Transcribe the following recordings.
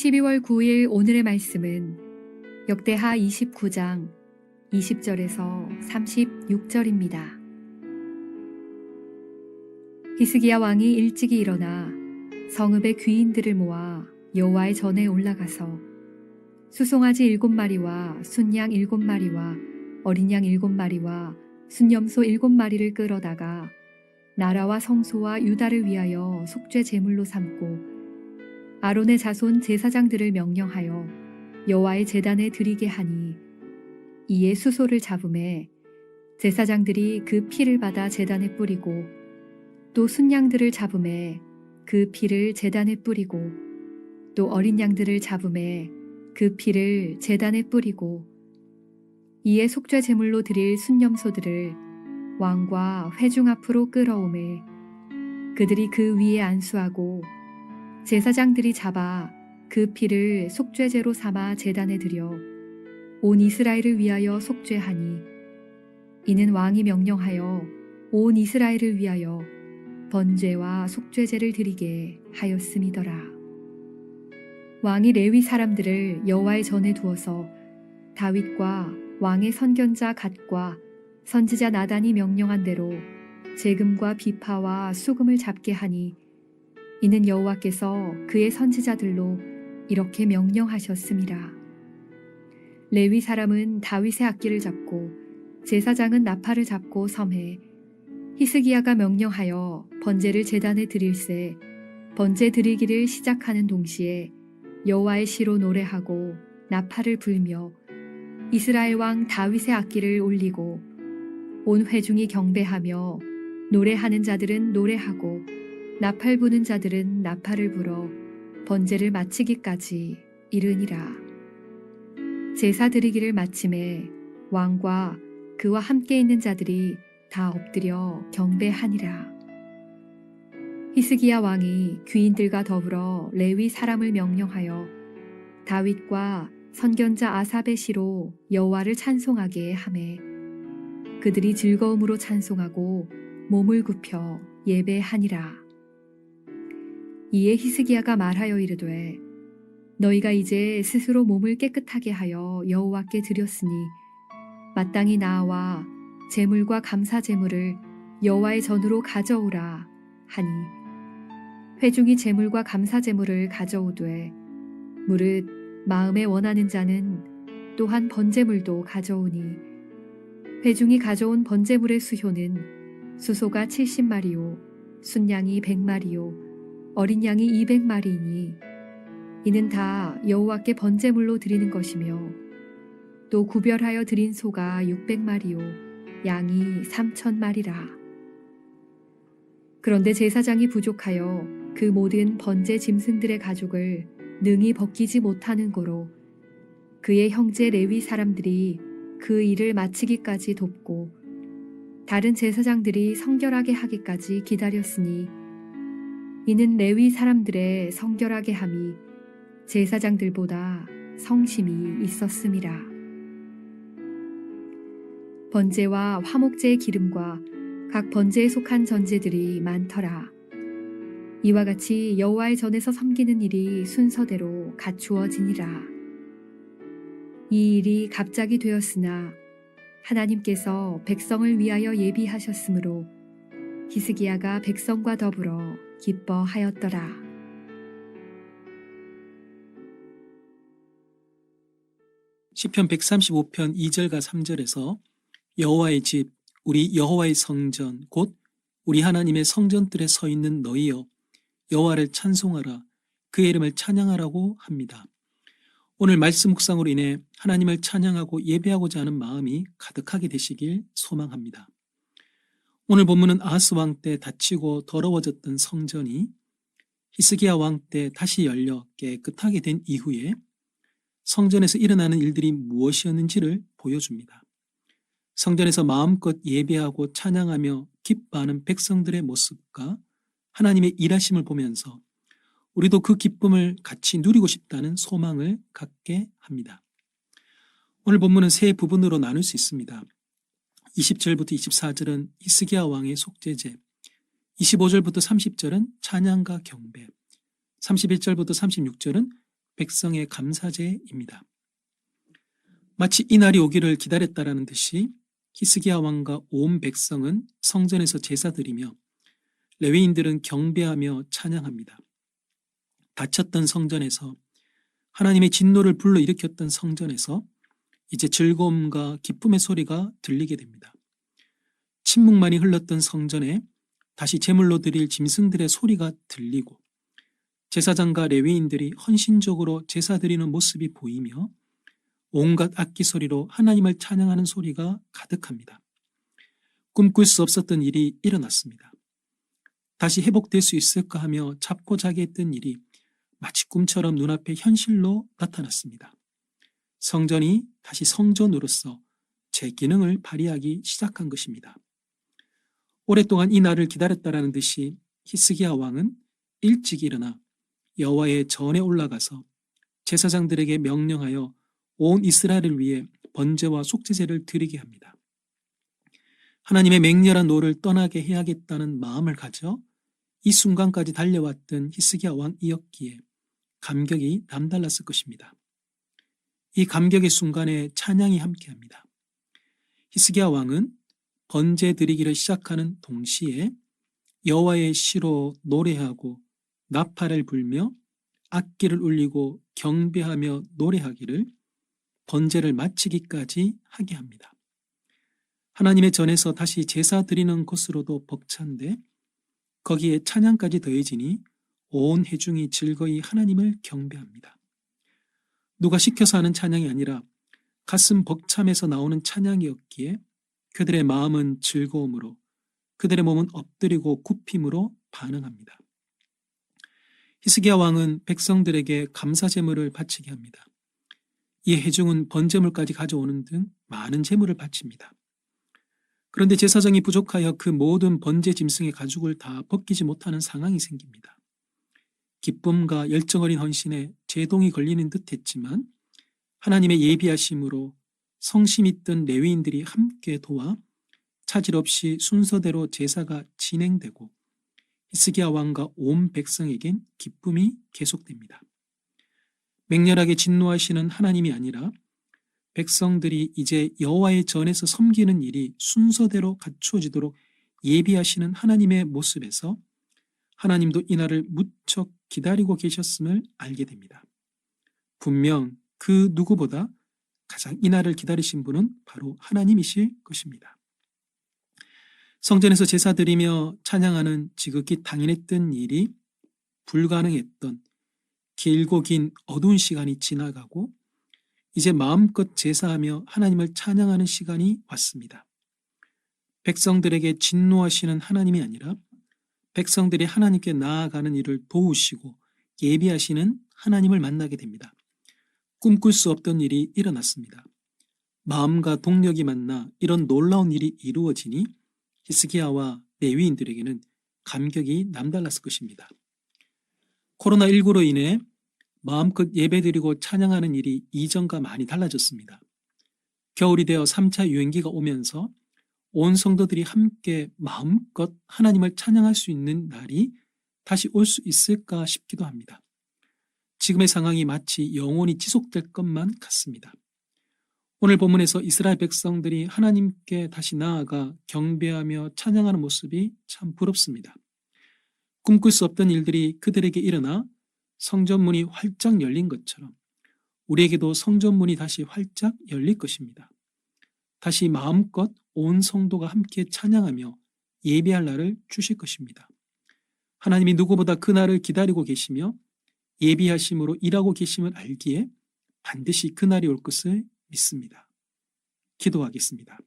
12월 9일 오늘의 말씀은 역대하 29장 20절에서 36절입니다. 히스기야 왕이 일찍이 일어나 성읍의 귀인들을 모아 여호와의 전에 올라가서 수송아지 7마리와 순양 7마리와 어린 양 7마리와 순염소 7마리를 끌어다가 나라와 성소와 유다를 위하여 속죄 제물로 삼고 아론의 자손 제사장들을 명령하여 여호와의 제단에 드리게 하니 이에 수소를 잡음에 제사장들이 그 피를 받아 제단에 뿌리고 또 순양들을 잡음에 그 피를 제단에 뿌리고 또 어린 양들을 잡음에 그 피를 제단에 뿌리고 이에 속죄 제물로 드릴 순염소들을 왕과 회중 앞으로 끌어오매 그들이 그 위에 안수하고 제사장들이 잡아 그 피를 속죄제로 삼아 제단에 드려 온 이스라엘을 위하여 속죄하니 이는 왕이 명령하여 온 이스라엘을 위하여 번제와 속죄제를 드리게 하였음이더라. 왕이 레위 사람들을 여호와의 전에 두어서 다윗과 왕의 선견자 갓과 선지자 나단이 명령한 대로 재금과 비파와 수금을 잡게 하니 이는 여호와께서 그의 선지자들로 이렇게 명령하셨음이라. 레위 사람은 다윗의 악기를 잡고 제사장은 나팔을 잡고 섬해 히스기야가 명령하여 번제를 제단에 드릴새 번제 드리기를 시작하는 동시에 여호와의 시로 노래하고 나팔을 불며 이스라엘 왕 다윗의 악기를 올리고 온 회중이 경배하며 노래하는 자들은 노래하고 나팔 부는 자들은 나팔을 불어 번제를 마치기까지 이르니라. 제사 드리기를 마침에 왕과 그와 함께 있는 자들이 다 엎드려 경배하니라. 히스기야 왕이 귀인들과 더불어 레위 사람을 명령하여 다윗과 선견자 아삽의 시로 여호와를 찬송하게 하매 그들이 즐거움으로 찬송하고 몸을 굽혀 예배하니라. 이에 히스기야가 말하여 이르되 너희가 이제 스스로 몸을 깨끗하게 하여 여호와께 드렸으니 마땅히 나와 제물과 감사 제물을 여호와의 전으로 가져오라 하니 회중이 제물과 감사 제물을 가져오되 무릇 마음에 원하는 자는 또한 번제물도 가져오니 회중이 가져온 번제물의 수효는 수소가 70마리요 순양이 100마리요 어린 양이 200마리이니 이는 다 여호와께 번제물로 드리는 것이며 또 구별하여 드린 소가 600마리요 양이 3,000마리라. 그런데 제사장이 부족하여 그 모든 번제 짐승들의 가죽을 능히 벗기지 못하는 고로 그의 형제 레위 사람들이 그 일을 마치기까지 돕고 다른 제사장들이 성결하게 하기까지 기다렸으니 이는 레위 사람들의 성결하게 함이 제사장들보다 성심이 있었음이라. 번제와 화목제의 기름과 각 번제에 속한 전제들이 많더라. 이와 같이 여호와의 전에서 섬기는 일이 순서대로 갖추어지니라. 이 일이 갑자기 되었으나 하나님께서 백성을 위하여 예비하셨으므로 히스기야가 백성과 더불어 기뻐하였더라. 시편 135편 2절과 3절에서 여호와의 집, 우리 여호와의 성전, 곧 우리 하나님의 성전들에 서 있는 너희여 여호와를 찬송하라, 그의 이름을 찬양하라고 합니다. 오늘 말씀 묵상으로 인해 하나님을 찬양하고 예배하고자 하는 마음이 가득하게 되시길 소망합니다. 오늘 본문은 아하스 왕 때 닫히고 더러워졌던 성전이 히스기야 왕 때 다시 열려 깨끗하게 된 이후에 성전에서 일어나는 일들이 무엇이었는지를 보여줍니다. 성전에서 마음껏 예배하고 찬양하며 기뻐하는 백성들의 모습과 하나님의 일하심을 보면서 우리도 그 기쁨을 같이 누리고 싶다는 소망을 갖게 합니다. 오늘 본문은 세 부분으로 나눌 수 있습니다. 20절부터 24절은 히스기야 왕의 속죄제, 25절부터 30절은 찬양과 경배, 31절부터 36절은 백성의 감사제입니다. 마치 이 날이 오기를 기다렸다라는 듯이 히스기야 왕과 온 백성은 성전에서 제사드리며 레위인들은 경배하며 찬양합니다. 닫혔던 성전에서, 하나님의 진노를 불러일으켰던 성전에서 이제 즐거움과 기쁨의 소리가 들리게 됩니다. 침묵만이 흘렀던 성전에 다시 제물로 드릴 짐승들의 소리가 들리고, 제사장과 레위인들이 헌신적으로 제사 드리는 모습이 보이며 온갖 악기 소리로 하나님을 찬양하는 소리가 가득합니다. 꿈꿀 수 없었던 일이 일어났습니다. 다시 회복될 수 있을까 하며 잡고 자기 했던 일이 마치 꿈처럼 눈앞에 현실로 나타났습니다. 성전이 다시 성전으로서 제 기능을 발휘하기 시작한 것입니다. 오랫동안 이 날을 기다렸다라는 듯이 히스기야 왕은 일찍 일어나 여호와의 전에 올라가서 제사장들에게 명령하여 온 이스라엘을 위해 번제와 속죄제를 드리게 합니다. 하나님의 맹렬한 노를 떠나게 해야겠다는 마음을 가져 이 순간까지 달려왔던 히스기야 왕이었기에 감격이 남달랐을 것입니다. 이 감격의 순간에 찬양이 함께합니다. 히스기야 왕은 번제 드리기를 시작하는 동시에 여호와의 시로 노래하고 나팔을 불며 악기를 울리고 경배하며 노래하기를 번제를 마치기까지 하게 합니다. 하나님의 전에서 다시 제사 드리는 것으로도 벅찬데 거기에 찬양까지 더해지니 온 회중이 즐거이 하나님을 경배합니다. 누가 시켜서 하는 찬양이 아니라 가슴 벅참에서 나오는 찬양이었기에 그들의 마음은 즐거움으로, 그들의 몸은 엎드리고 굽힘으로 반응합니다. 히스기야 왕은 백성들에게 감사 제물을 바치게 합니다. 이에 회중은 번제물까지 가져오는 등 많은 제물을 바칩니다. 그런데 제사장이 부족하여 그 모든 번제 짐승의 가죽을 다 벗기지 못하는 상황이 생깁니다. 기쁨과 열정 어린 헌신에 제동이 걸리는 듯 했지만 하나님의 예비하심으로 성심 있던 레위인들이 함께 도와 차질 없이 순서대로 제사가 진행되고 히스기야 왕과 온 백성에겐 기쁨이 계속됩니다. 맹렬하게 진노하시는 하나님이 아니라 백성들이 이제 여호와의 전에서 섬기는 일이 순서대로 갖추어지도록 예비하시는 하나님의 모습에서 하나님도 이 날을 무척 기다리고 계셨음을 알게 됩니다. 분명 그 누구보다 가장 이 날을 기다리신 분은 바로 하나님이실 것입니다. 성전에서 제사 드리며 찬양하는 지극히 당연했던 일이 불가능했던 길고 긴 어두운 시간이 지나가고 이제 마음껏 제사하며 하나님을 찬양하는 시간이 왔습니다. 백성들에게 진노하시는 하나님이 아니라 백성들이 하나님께 나아가는 일을 도우시고 예비하시는 하나님을 만나게 됩니다. 꿈꿀 수 없던 일이 일어났습니다. 마음과 동력이 만나 이런 놀라운 일이 이루어지니 히스기야와 레위인들에게는 감격이 남달랐을 것입니다. 코로나19로 인해 마음껏 예배드리고 찬양하는 일이 이전과 많이 달라졌습니다. 겨울이 되어 3차 유행기가 오면서 온 성도들이 함께 마음껏 하나님을 찬양할 수 있는 날이 다시 올 수 있을까 싶기도 합니다. 지금의 상황이 마치 영원히 지속될 것만 같습니다. 오늘 본문에서 이스라엘 백성들이 하나님께 다시 나아가 경배하며 찬양하는 모습이 참 부럽습니다. 꿈꿀 수 없던 일들이 그들에게 일어나 성전문이 활짝 열린 것처럼 우리에게도 성전문이 다시 활짝 열릴 것입니다. 다시 마음껏 온 성도가 함께 찬양하며 예배할 날을 주실 것입니다. 하나님이 누구보다 그 날을 기다리고 계시며 예비하심으로 일하고 계심을 알기에 반드시 그 날이 올 것을 믿습니다. 기도하겠습니다.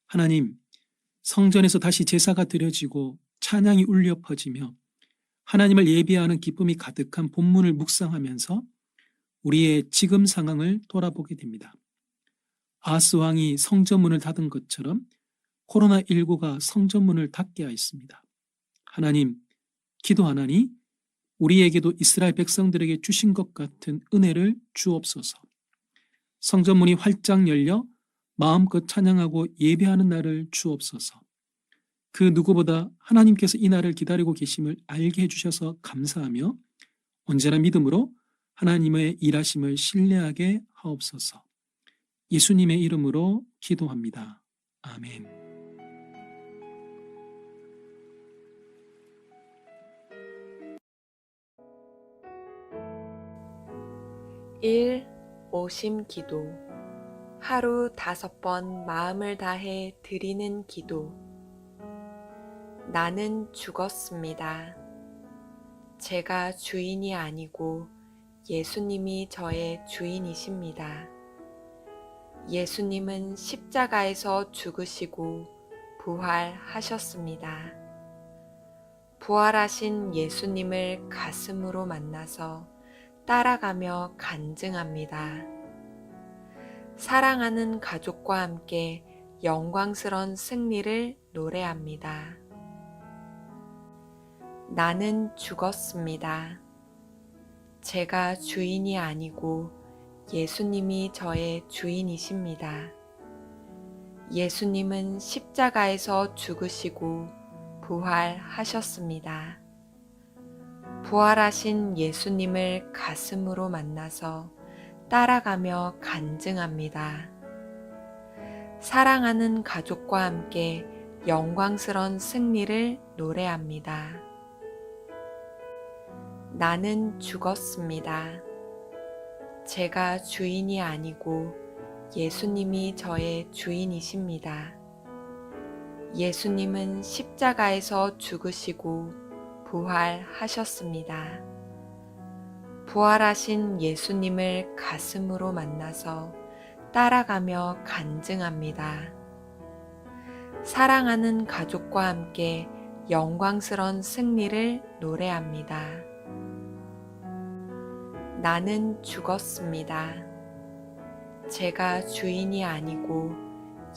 하나님, 성전에서 다시 제사가 드려지고 찬양이 울려 퍼지며 하나님을 예비하는 기쁨이 가득한 본문을 묵상하면서 우리의 지금 상황을 돌아보게 됩니다. 아하스 왕이 성전문을 닫은 것처럼 코로나19가 성전문을 닫게 하였습니다. 하나님, 기도하나니 우리에게도 이스라엘 백성들에게 주신 것 같은 은혜를 주옵소서. 성전문이 활짝 열려 마음껏 찬양하고 예배하는 날을 주옵소서. 그 누구보다 하나님께서 이 날을 기다리고 계심을 알게 해주셔서 감사하며 언제나 믿음으로 하나님의 일하심을 신뢰하게 하옵소서. 예수님의 이름으로 기도합니다. 아멘. 일 오심 기도. 하루 5번 마음을 다해 드리는 기도. 나는 죽었습니다. 제가 주인이 아니고 예수님이 저의 주인이십니다. 예수님은 십자가에서 죽으시고 부활하셨습니다. 부활하신 예수님을 가슴으로 만나서 따라가며 간증합니다. 사랑하는 가족과 함께 영광스런 승리를 노래합니다. 나는 죽었습니다. 제가 주인이 아니고 예수님이 저의 주인이십니다. 예수님은 십자가에서 죽으시고 부활하셨습니다. 부활하신 예수님을 가슴으로 만나서 따라가며 간증합니다. 사랑하는 가족과 함께 영광스런 승리를 노래합니다. 나는 죽었습니다. 제가 주인이 아니고 예수님이 저의 주인이십니다. 예수님은 십자가에서 죽으시고 부활하셨습니다. 부활하신 예수님을 가슴으로 만나서 따라가며 간증합니다. 사랑하는 가족과 함께 영광스런 승리를 노래합니다. 나는 죽었습니다. 제가 주인이 아니고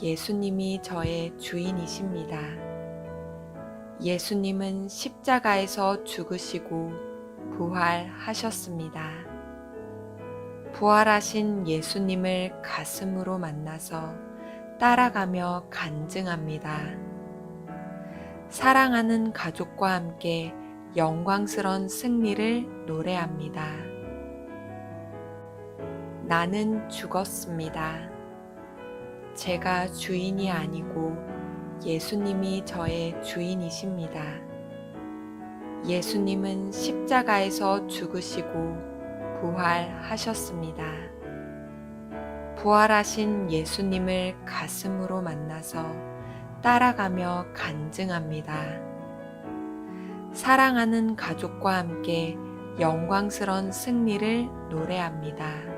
예수님이 저의 주인이십니다. 예수님은 십자가에서 죽으시고 부활하셨습니다. 부활하신 예수님을 가슴으로 만나서 따라가며 간증합니다. 사랑하는 가족과 함께 영광스런 승리를 노래합니다. 나는 죽었습니다. 제가 주인이 아니고 예수님이 저의 주인이십니다. 예수님은 십자가에서 죽으시고 부활하셨습니다. 부활하신 예수님을 가슴으로 만나서 따라가며 간증합니다. 사랑하는 가족과 함께 영광스런 승리를 노래합니다.